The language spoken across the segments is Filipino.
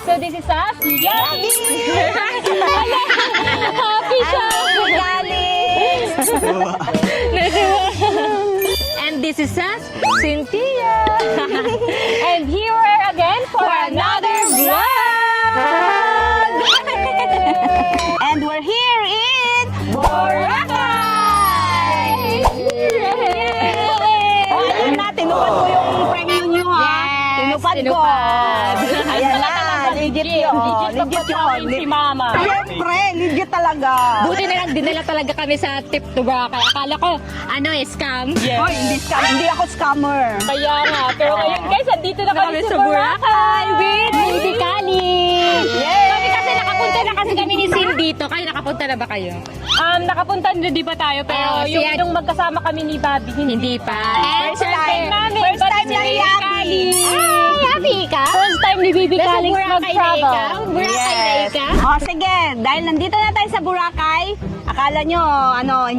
So this is us, Yummy! Happy siya! And this is us, Cynthia! And here we are again for another vlog! And we're here in Boracay! Ayun na, tinupad ko yung premyo nyo ha. Tinupad ko. Ayan na, legit yun. Legit yun. Si Mama. Siyempre, legit talaga. Buti na lang, dinala talaga kami sa tip to Boracay. Akala ko, scam? Hoy, hindi ako scammer. Kaya nga, pero ngayon guys, andito na kami sa Boracay with Baby Kali. Yay! Kami kasi nakapunta na kasi kami ni Sin dito. Kayo nakapunta na ba kayo? Nakapunta na di ba tayo? Pero yung magkasama kami ni Bobby, hindi pa. First time namin. First time na Yummy. Ay, happy ka? First time ni Baby Kali mag-travel. Yes. O sige, dahil nandito na tayo sa Boracay, akala nyo,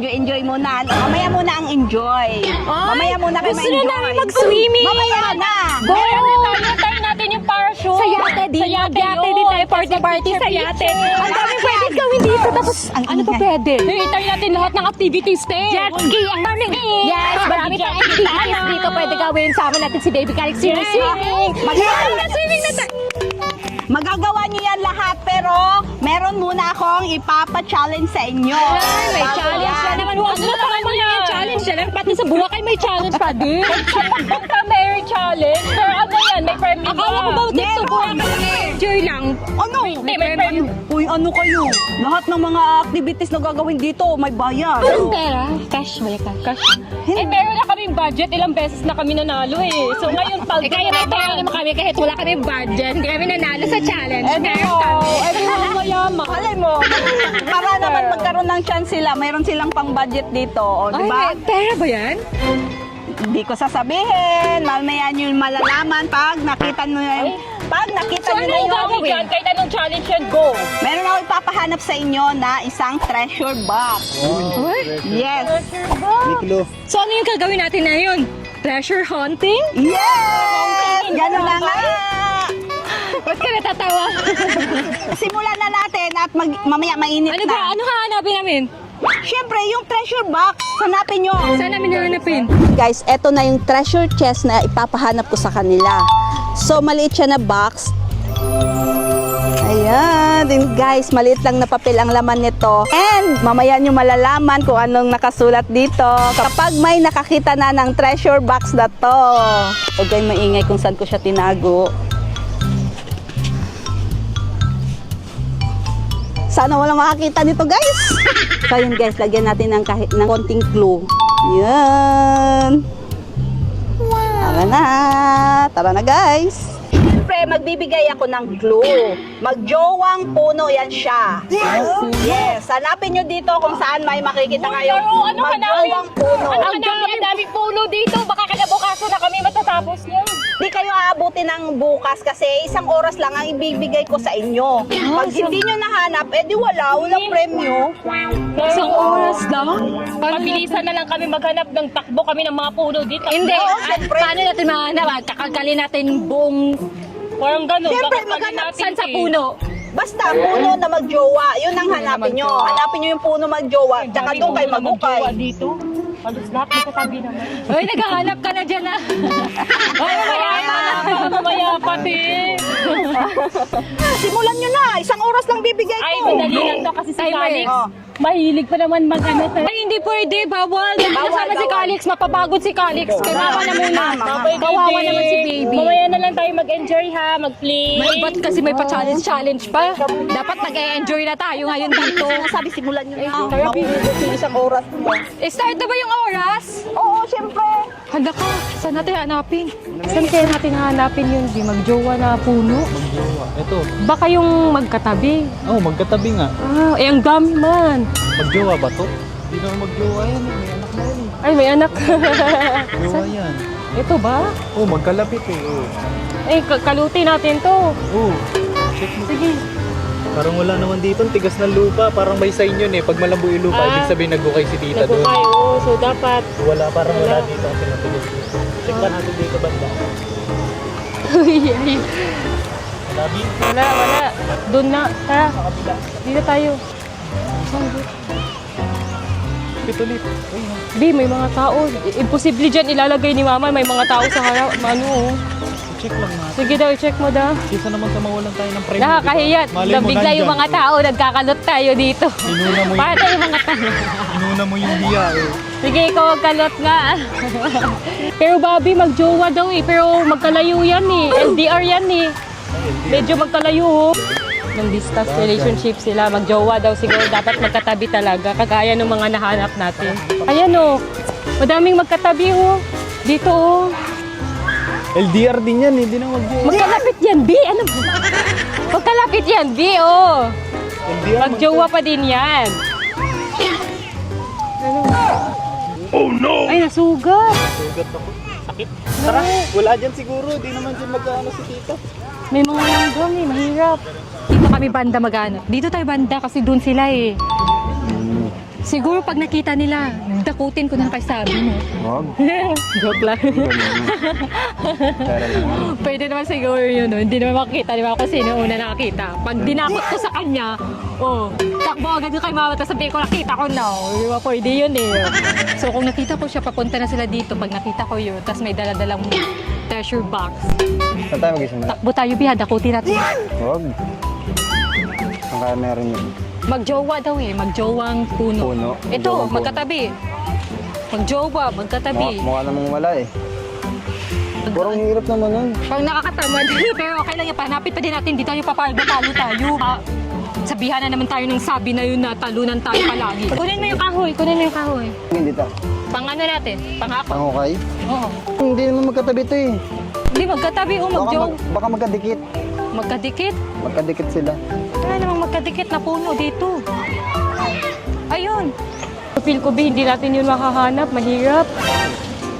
enjoy muna. Mamaya muna ang enjoy. Mamaya muna kayo gusto na ma-enjoy. namin mag-swimming. Mamaya na. Try natin yung parachute. Sa yate din. Sa yate din tayo party sa yate. Ang dami pwede gawin dito. Tapos, ano pa pwede? Try natin lahat ng activities, te. Jet ski. Ang daming. Yes, marami pang activities dito pwede gawin. Sama natin si Baby Kali. Swimming. Swimming na tayo. Magagawa niyo yan lahat, pero meron muna akong ipapa-challenge sa inyo. May challenge na naman. Huwag mo naman yung challenge na lang. Pati sa Boracay may challenge pa din. Pagka may challenge, pero ano yan, may premium. Akala ko ba ito sa Boracay? Enjoy lang. Ano? May premium. Uy, ano kayo? Lahat ng mga activities na gagawin dito, may bayad. Anong pera? Cash ba yung cash? Eh, meron na kaming budget. Ilang beses na kami nanalo eh. So ngayon, pag kaya may tayo naman kami kahit wala kaming budget. Hindi kami nanalo sa challenge. Everyone mayaman. Alam mo, para naman magkaroon ng chance sila, mayroon silang pang-budget dito, o, di ba? Pera ba yan? Hindi ko sasabihin. Mamaya nyo malalaman pag nakita nyo na yung... Pag nakita nyo na yung gawin. Kahit anong challenge yan, go. Meron ako ipapahanap sa inyo na isang treasure box. Yes. So ano yung gagawin natin na yun? Treasure hunting? Yes! Ganun na nga. Ba't ka natatawa? Simulan na natin at mamaya mainit Ano na. ba? Ano hahanapin namin? Siyempre, yung treasure box, hanapin nyo. Saan namin hahanapin? Guys, eto na yung treasure chest na ipapahanap ko sa kanila. So, maliit siya na box. Ayan, din guys, maliit lang na papel ang laman nito. And mamaya nyo malalaman kung anong nakasulat dito kapag may nakakita na ng treasure box na to. Huwag kayong maingay kung saan ko siya tinago. Sana walang makakita nito, guys. So, yun guys, lagyan natin ng kahit ng konting clue. Yan. Tara na. Tara na, guys. Siyempre, magbibigay ako ng clue. Magjowang puno yan siya. Yes. Hanapin nyo dito kung saan may makikita kayo. Magjowang puno. Ang dami puno dito. Baka kinabukasan na kami matatapos niya. Di kayo aabutin ng bukas kasi isang oras lang ang ibibigay ko sa inyo. Pag hindi nyo nahanap, edi walang premyo. Isang oras lang? Pabilisan na lang kami maghanap ng takbo kami ng mga puno dito. Hindi. Oo, syempre. Paano natin mahanap? Kakagali natin buong... Parang gano'n. Syempre, Kakagali maghanap natin saan sa puno? Basta puno na magjowa, yun ang hanapin nyo. Hanapin nyo yung puno magjowa, tsaka doon kayo magukay. Dito? Halos lahat magkatabi naman. Uy, naghahanap ka na dyan ah. Ay, mamaya pati. Simulan nyo na, isang oras lang bibigay ko. Ay, madali lang to kasi si Calix. Mahilig pa naman mag-ano. Ay, hindi pwede. Bawal. Kasama si Calix. Mapapagod si Calix. Kawawa na muna. Kawawa naman si baby. Mamaya na lang tayo mag-enjoy ha. Mag-play. Ba't kasi may pa-challenge pa? Dapat nag-enjoy na tayo ngayon dito. Sabi simulan nyo na. Mabibigay isang oras mo. Start na ba yung oras? Oo, syempre. Handa ka. Saan natin hanapin? Saan kaya natin hanapin yun? Di magjowa na puno? Magjowa. Ito. Baka yung magkatabi. Oo, magkatabi nga. Eh ang dami man. Magjowa ba to? Hindi naman magjowa yan eh. May anak na yan eh. Ay, may anak. Jowa yan. Ito ba? Oo, magkalapit eh. Oo. Kaluti natin to. Oo. Check mo. Sige. Parang wala naman dito. Ang tigas ng lupa. Parang may sign yun eh. Pag malambo yung lupa, ibig sabihin nagukay si tita doon. Nagukay, oo. So, dapat... Wala, parang wala dito. Ang pinatigas dito. Check pa natin dito banda. Labi. Wala. Doon na. Tara. Dito tayo. Pitulit. Uy, Di, may mga tao. Imposible dyan ilalagay ni Mama. May mga tao sa harap. Ano, check lang natin. Sige daw, check mo daw. Kisa naman sa mawalan tayo ng premyo. Nakakahiya. Malay mo, Nabigla yung nandyan, mga tao. Nagkakalot tayo dito. Inuna mo Para yung, tayo mga tao. inuna mo yung hiya eh. Sige, ikaw magkalot nga. Pero Bobby, magjowa daw eh. Pero magkalayo yan eh. LDR yan eh. Medyo magkalayo oh. Ng distance relationship sila. Magjowa daw siguro. Dapat magkatabi talaga. Kagaya ng mga nahanap natin. Ayan oh. Madaming magkatabi oh. Dito oh. LDR din yan, hindi na mag-jowa. Magkalapit yan, B. Ano ba? Magkalapit yan, B. Oh. LDR, Magjowa pa din yan. Oh no! Ay, nasugat. Sugat ako. Sakit. Tara, wala dyan siguro. Di naman dyan magkaano si tita. May mga langgam eh, mahirap. Dito kami banda maghanap. Dito tayo banda kasi doon sila eh. Siguro pag nakita nila, dakutin ko na kayo sabi mo. Wag. Joke lang. Pwede naman siguro yun. No? Hindi naman makikita, di ba? Kung sino una nakakita. Pag dinakot ko sa kanya, takbo agad yung kay mama, tapos sabihin ko, nakita ko na. Di ba? Pwede yun eh. So kung nakita ko siya, papunta na sila dito. Pag nakita ko yun, tapos may daladalang treasure box. Saan tayo mag-isimula? Takbo tayo, biha. Dakutin natin. Huwag. Ang kaya meron yun. Magjowa daw eh. Magjowang puno. Puno. Ito, Magjowang puno. magkatabi. Magjowa, magkatabi. Mukha namang wala eh. Parang hirap naman nun. Pag nakakatamad, pero okay lang yan. Pahanapin pa din natin. Di tayo papalda, talo tayo. Sabihan na naman tayo ng sabi na yun na talunan tayo palagi. Kunin mo yung kahoy, kunin mo yung kahoy. Hindi ta. Pang ano natin? Pangako. Pangukay? Oo. Hindi naman magkatabi to eh. Hindi, magkatabi o magjow. Baka magkadikit. Magkadikit. Magkadikit sila. Wala namang magkadikit na puno dito. Ayun. Feel ko ba hindi natin yun makahanap? Mahirap.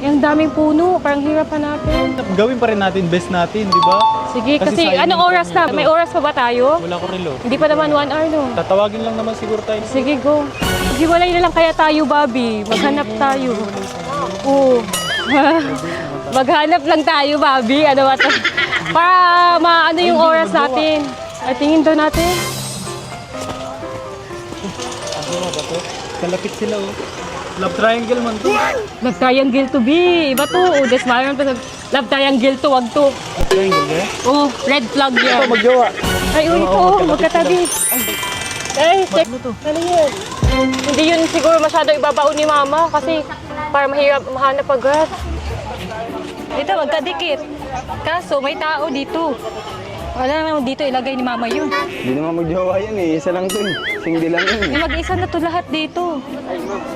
Yung daming puno, parang hirap hanapin. Gawin pa rin natin, best natin, di ba? Sige, kasi sayang anong yung oras na? puno. May oras pa ba tayo? Wala ko relo. Hindi pa naman 1 hour no. Tatawagin lang naman siguro tayo. Sige, go. Hiwalay na lang kaya tayo, Bobby. Maghanap tayo. Oo. Maghanap lang tayo, Bobby. Ano ba to? Para maano yung oras natin. Ay, tingin daw natin. Ano ba to? Kalapit sila oh. Love triangle man to. Love triangle to be. Iba to. Oh, that's why pa love triangle to. Wag to. Love triangle eh? Oh, red flag yan. Magjowa. Ay, oh, ito. Oh, magkatabi. Ay, check. Ano to? Ano yun? Hindi yun siguro masyado ibabaon ni Mama kasi para mahirap mahanap agad. Dito, magkadikit. Kaso, may tao dito. Wala naman dito ilagay ni Mama yun. Hindi naman magjowa yan eh. Isa lang to eh. Single lang yun. May mag-isa na to lahat dito.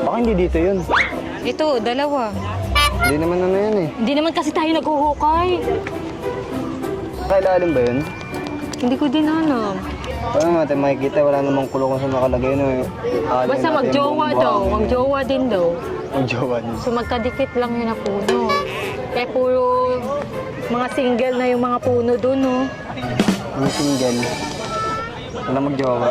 Baka hindi dito yun. Ito, dalawa. Hindi naman ano yan eh. Hindi naman kasi tayo naghuhukay. Kailalim ba yun? Hindi ko din alam. Paano natin makikita? Wala namang kulungan sa nakalagay no eh. Basta magjowa daw. Magjowa din daw. Magjowa din. So magkadikit lang yun na puno. Kaya puro mga single na yung mga puno doon, no? Ang single. Wala magjowa.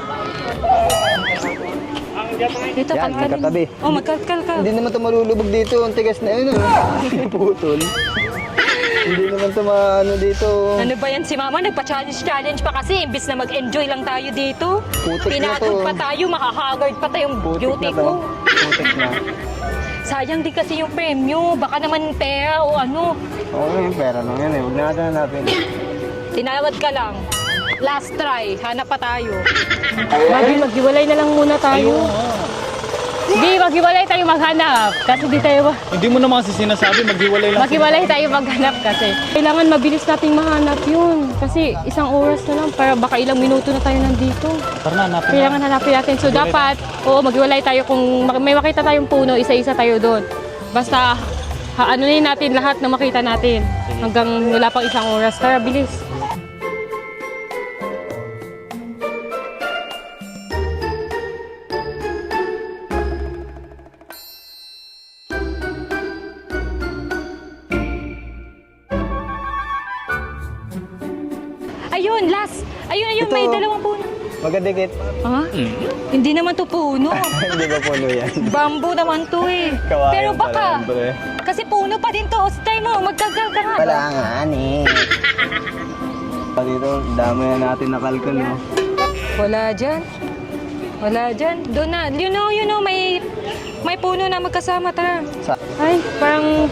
Dito, Yan, kalkalin. magkatabi. Oh, magkalkal ka. Hindi naman ito malulubog dito. Ang tigas na yun. Putol. Hindi naman ito maano dito. Ano ba yan si Mama? Nagpa-challenge pa kasi. Imbis na mag-enjoy lang tayo dito. Putik na Pinagod to. pa tayo. Makahagard pa tayong Putik beauty na to. ko. Putik na. Sayang di kasi yung premyo. Baka naman pera o ano. Oo, yung pera lang yan eh. Huwag na natin hanapin. Tinawad ka lang. Last try. Hanap pa tayo. Babi, maghiwalay na lang muna tayo. Di, maghiwalay tayo maghanap. Kasi di tayo... Hindi mo naman kasi sinasabi, maghiwalay lang. Maghiwalay tayo maghanap kasi. Kailangan mabilis nating mahanap yun. Kasi isang oras na lang para baka ilang minuto na tayo nandito. Tara na, hanapin Kailangan na. hanapin natin. So dapat, maghiwalay tayo kung may makita tayong puno, isa-isa tayo doon. Basta, anunin natin lahat na makita natin. Hanggang wala pang isang oras. Tara, bilis. Ayun, last. Ayun, may Ito. dalawang puno. Magkadikit. Ha? Hindi naman to puno. Hindi ba puno yan? Bamboo naman to eh. Kawayan Pero pala baka, yan, pre. kasi puno pa din to. Stay mo, magkagal ka nga. Wala nga ni. Dito, dami na natin nakalkal, no? Wala dyan. Wala dyan. Doon na. You know, may puno na magkasama, tara. Ay, parang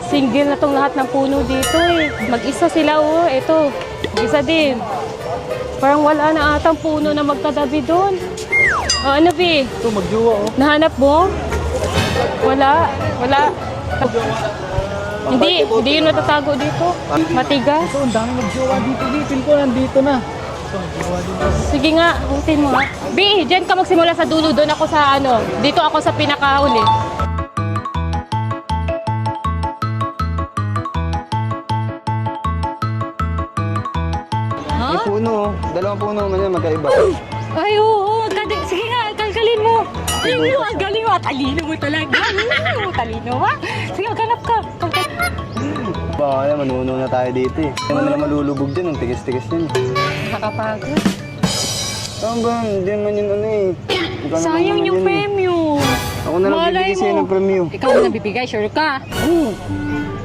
single na tong lahat ng puno dito eh. Mag-isa sila, oh. Ito, isa din. Parang wala na atang puno na magkatabi doon. Ano, Bi? Ito, magjowa, oh. Nahanap mo? Wala. Hindi yun matatago dito. Matigas. Ito, ang dami magjowa dito. Feel ko nandito na. Ito, magjowa dito. Sige nga, utin mo ha. Bi, dyan ka magsimula sa dulo. Doon ako sa dito ako sa pinakahuli. May puno, oh. Dalawang puno man yan, magkaiba. Ay, oo. Sige nga, kalkalin mo. Ang galing mo. Talino mo talaga. Talino ha. Sige, ganap ka. Baka na, manuno na tayo dito eh. Hindi naman nila malulubog dyan, ang tigas-tigas yan. Nakakapagod. Saan ba? Hindi naman yun ano eh. Ikaw naman Sayang naman yung yan, eh. premyo. Ako na lang Malay bibigay sa'yo mo. ng premyo. Ikaw na bibigay, sure ka.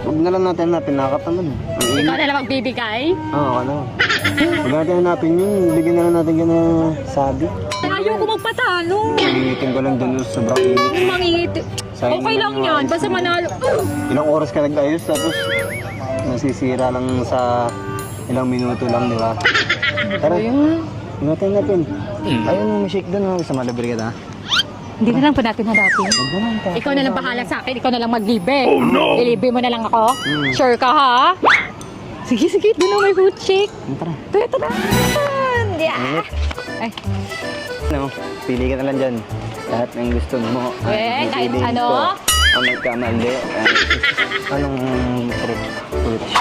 Huwag na lang natin hanapin, nakakataman. Ang Ikaw init. na lang magbibigay. Oo, ako na. Huwag natin hanapin yun, bigyan na lang natin ka na sabi. Ayaw ko magpatalo. Initin ko lang dun sa sobrang init. Mangingit. Sayang Okay lang naman yan. yung Basta manalo. Ilang oras ka nag-ayos tapos nasisira lang sa ilang minuto lang, di ba? Tara, natin. Ayun mo, may shake doon, sa malabri ka na. Hindi na lang pa natin hanapin. Huwag na lang, Ikaw na lang bahala sa akin. Ikaw na lang maglibre. Oh no! Ilibre mo na lang ako. Sure ka ha? Sige. Doon na may food shake. Tara. Tara. Yeah. Ay. Ano, pili ka na lang dyan. Lahat ng gusto mo. Eh, kahit pipiliin ano? ko. Kung may kamali, anong fruit?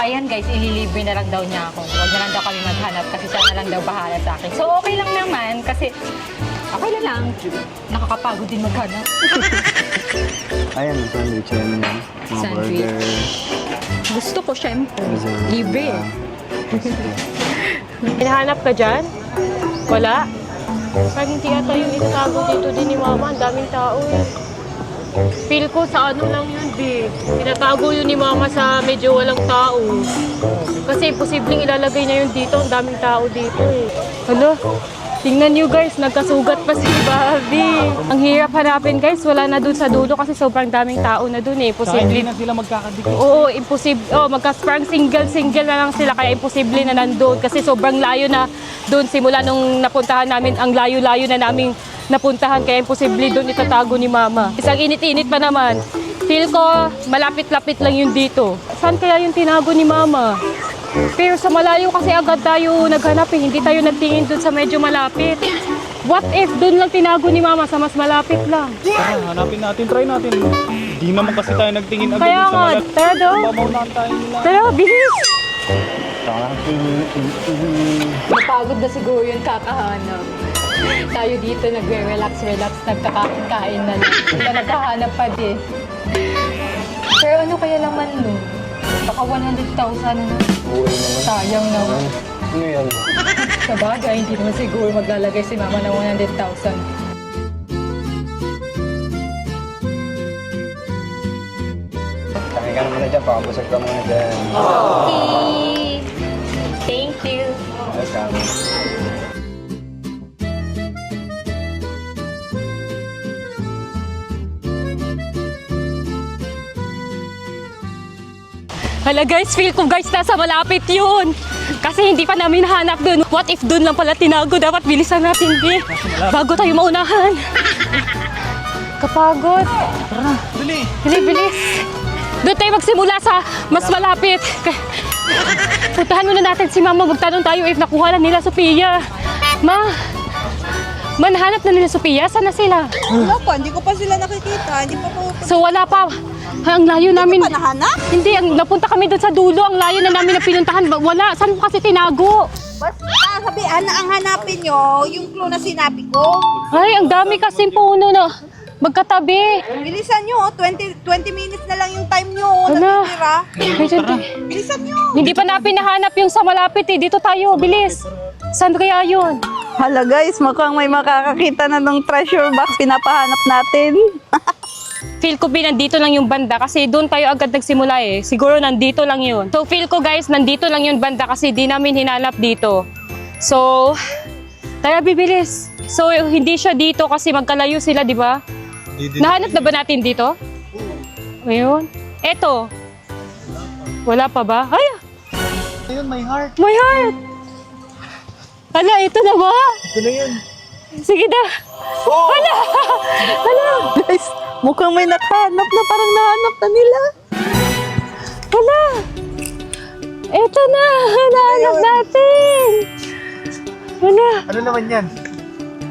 Ayan guys, ililibre na lang daw niya ako. Huwag na lang daw kami maghanap kasi siya na lang daw bahala sa akin. So okay lang naman kasi okay na lang. Nakakapagod din maghanap. Ayan, ang sandwich yan yan. Mga Sandwich. burger. Gusto ko syempre. dessert. Libre. Hinahanap ka dyan? Wala? Parang hindi ata yung itatago dito din ni Mama. Ang daming tao eh. Feel ko sa ano lang yun, B. Tinatago yun ni Mama sa medyo walang tao. Kasi posibleng ilalagay niya yun dito. Ang daming tao dito eh. Hala, tingnan nyo guys, nagkasugat pa si Bobby. Ang hirap hanapin guys, wala na dun sa dulo kasi sobrang daming tao na dun eh. Saka hindi Posible. na sila magkakadikit. Oo, imposible. Oh, parang single na lang sila kaya imposible na nandoon kasi sobrang layo na doon simula nung napuntahan namin. Ang layo-layo na naming napuntahan kaya imposible doon itatago ni Mama. Isang init-init pa naman. Feel ko malapit-lapit lang yun dito. Saan kaya yung tinago ni Mama? Pero sa malayo kasi agad tayo naghanap eh. Hindi tayo nagtingin doon sa medyo malapit. What if doon lang tinago ni Mama sa mas malapit lang? Tara, hanapin natin, try natin. Hindi naman kasi tayo nagtingin agad Kaya sa nga, malapit. tara daw. Pamaunahan tayo nila. Tara, bihis! Saka, Napagod na siguro yun kakahanap. Tayo dito nagre-relax, nagkakain na lang. Hindi nagkahanap pa din. Pero ano kaya laman nun? Baka 100,000 na. buhay naman. Sayang naman. Ano yan? Sa bagay, hindi naman siguro maglalagay si Mama ng 100,000. Kain ka naman na dyan, pakabusag ka muna dyan. Okay. Thank you. Welcome. Hala guys, feel ko guys, nasa malapit yun. Kasi hindi pa namin nahanap dun. What if dun lang pala tinago? Dapat bilisan natin, Bi. Bago tayo maunahan. Kapagod. Dali! Bilis. Doon tayo magsimula sa mas malapit. Puntahan muna natin si Mama. Magtanong tayo if nakuha na nila Sophia. Ma, nahanap na nila Sophia? Saan na sila? Wala pa, hindi ko pa sila nakikita. Hindi pa po. So wala pa. Ang layo namin. Pa nahanap? Hindi, napunta kami doon sa dulo. Ang layo na namin na pinuntahan. Wala. Saan mo kasi tinago? Basta, ang hanapin nyo, yung clue na sinabi ko. Ay, ang dami kasing puno na magkatabi. Bilisan nyo, 20 minutes na lang yung time nyo. Ano? Natitira. Ay, dyan. Bilisan nyo. Hindi pa natin nahanap yung sa malapit eh. Dito tayo, bilis. Saan kaya yun? Hala guys, mukhang may makakakita na ng treasure box. Pinapahanap natin. feel ko nandito lang yung banda kasi doon tayo agad nagsimula eh. Siguro nandito lang yun. So feel ko guys, nandito lang yung banda kasi di namin hinanap dito. So, tara bibilis. So, hindi siya dito kasi magkalayo sila, di ba? Nahanap na ba natin dito? Ayun. Eto. Wala pa ba? Ay! Ayun, my heart. My heart! Hala, ito na ba? Ito na yun. Sige na. Oh! Hala! Hala! Guys, mukhang may nakahanap na, parang nahanap na nila. Hala! Ito na! Nahanap natin! Hala! Ano naman yan?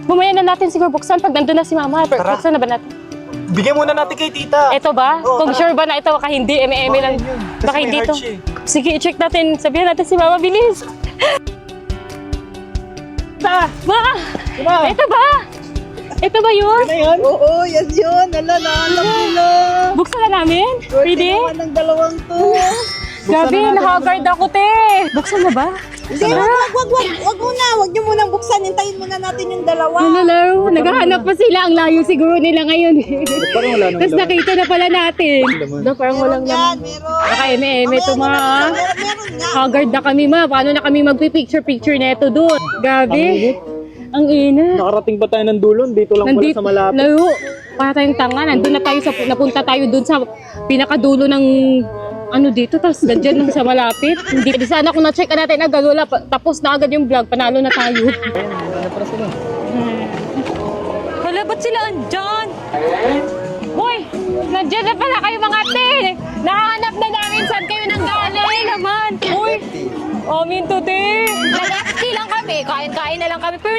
Mamaya na natin siguro buksan pag nandun na si Mama. Tara. Buksan na ba natin? Bigyan muna natin kay tita. Ito ba? Oo, Kung tara. sure ba na ito, baka hindi, eme-eme lang. Yun. Kasi Baka may hindi heart ito. siya eh. Sige, i-check natin. Sabihan natin si Mama, bilis. Ta! Ma! Diba? Ito ba? Ito ba yun? Ano yan? Oo, yan yun. Ala, nahanap nila. Buksan na namin? Pwede? Naman ng dalawang to. Gabi, nakagard ako, te. Buksan na ba? Hindi, wag muna. Wag niyo munang buksan. Hintayin muna natin yung dalawa. Hello, naghahanap pa sila. Ang layo siguro nila ngayon. Parang wala naman. Tapos nakita na pala natin. Na parang walang Yan, laman. meron. Baka eme-eme ito mga. Meron nga. Haggard na kami ma. Paano na kami magpipicture-picture neto doon? Gabi. Ang ina. Nakarating pa tayo ng dulon. Dito lang pala sa malapit. Layo. Para tayong tanga. Nandun na tayo sa, napunta tayo doon sa pinakadulo ng ano dito, tapos ganyan nung sa malapit. Hindi sana kung na-check natin agad, wala, tapos na agad yung vlog, panalo na tayo. Ano para sila? Hala, ba't sila andyan? Hoy, nandyan na pala kayo mga te. Nakahanap na namin saan kayo nang galing naman. Hoy, amin to te. Nag-asti lang kami, kain-kain na lang kami. Pero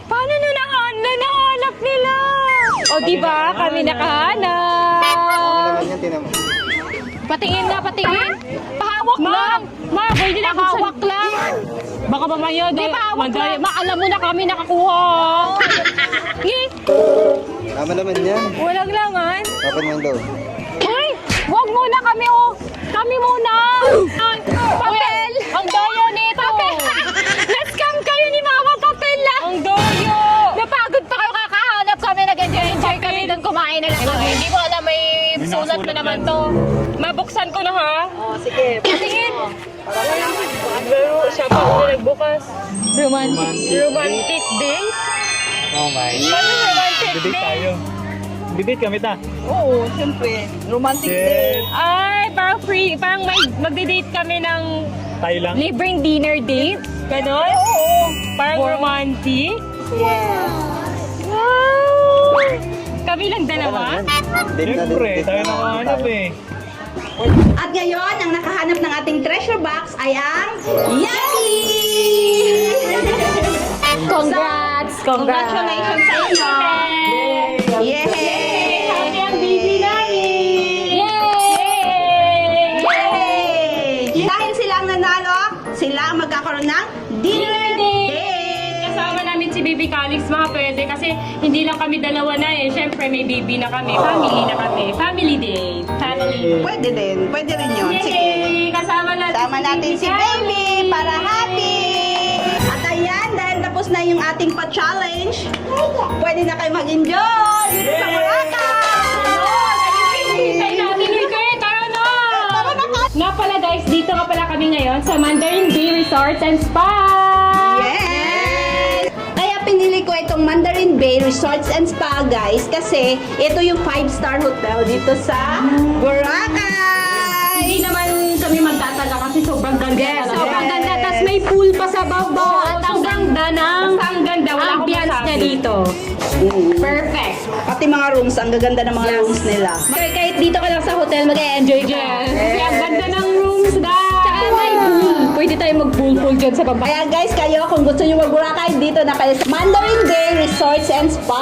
paano na nahanap nila? O diba, kami nakahanap. Naman yan, tinan mo. Patingin nga, patingin. Pahawak lang. Ma, pwede na hawak lang. Baka mamaya, di pahawak lang. Ma, alam mo na kami nakakuha. Tama naman yan. Walang laman. Kapan mo daw. Uy, wag muna kami, oh. Kami muna. Papel. Ang doyo nito. Papel. Na-scam kayo ni Mama, papel lang. Ang doyo. Napagod pa kayo kakahanap kami. Nag-enjoy kami doon, kumain na lang kami. Hindi ko alam, may sulat na naman to. Mabuksan ko na ha. Oh, sige. Patingin. Pero siya pa ako nagbukas. Romantic date? Oh my. Paano romantic Debate date? tayo. Debate kami ta. Oo, siyempre. Romantic day. Yes. Ay, parang free, parang magde-date kami ng Tayo lang. libreng dinner date. Ganon? Oo. Parang romantic. Yeah. Wow! Kami lang dalawa? Siyempre, tayo nakahanap eh. At ngayon, ang nakahanap ng ating treasure box ay ang Yaki! Congrats! Congratulations sa inyo! Yay! Happy ang baby namin! Yay! Yay! Dahil sila ang nanalo, sila ang magkakaroon ng dinner date! Kasama namin si Baby Calix, mga pwede kasi hindi lang kami dalawa na eh. Siyempre may baby na kami, family na kami. Family day. Family. Pwede din, pwede rin yun. Sige. Yay! Kasama natin, Sama natin si Baby para happy! At ayan, dahil tapos na yung ating pa-challenge, pwede na kayo mag-enjoy dito sa Boracay! Hintay natin yung kayo, tara na! Nga pala guys, dito nga pala kami ngayon sa Mandarin Bay Resort and Spa! Yes! Kaya pinili ko itong Mandarin Bay Resorts and Spa, guys, kasi ito yung 5-star hotel dito sa Boracay! Hindi naman kami magtataga kasi sobrang ganda Yes, talaga. sobrang ganda. Tas may pool pa sa baba. At ang ganda ng ambience niya dito. Perfect. Pati mga rooms, ang gaganda ng mga rooms nila. Kahit dito ka lang sa hotel, mag-enjoy ka. Yes. Kasi ang ganda ng rooms, guys. Tsaka may pool. Pwede tayo mag-pool dyan sa baba. Kaya guys, kayo kung gusto nyo mag-Boracay, dito na kayo sa Mandarin Bay Resorts and Spa.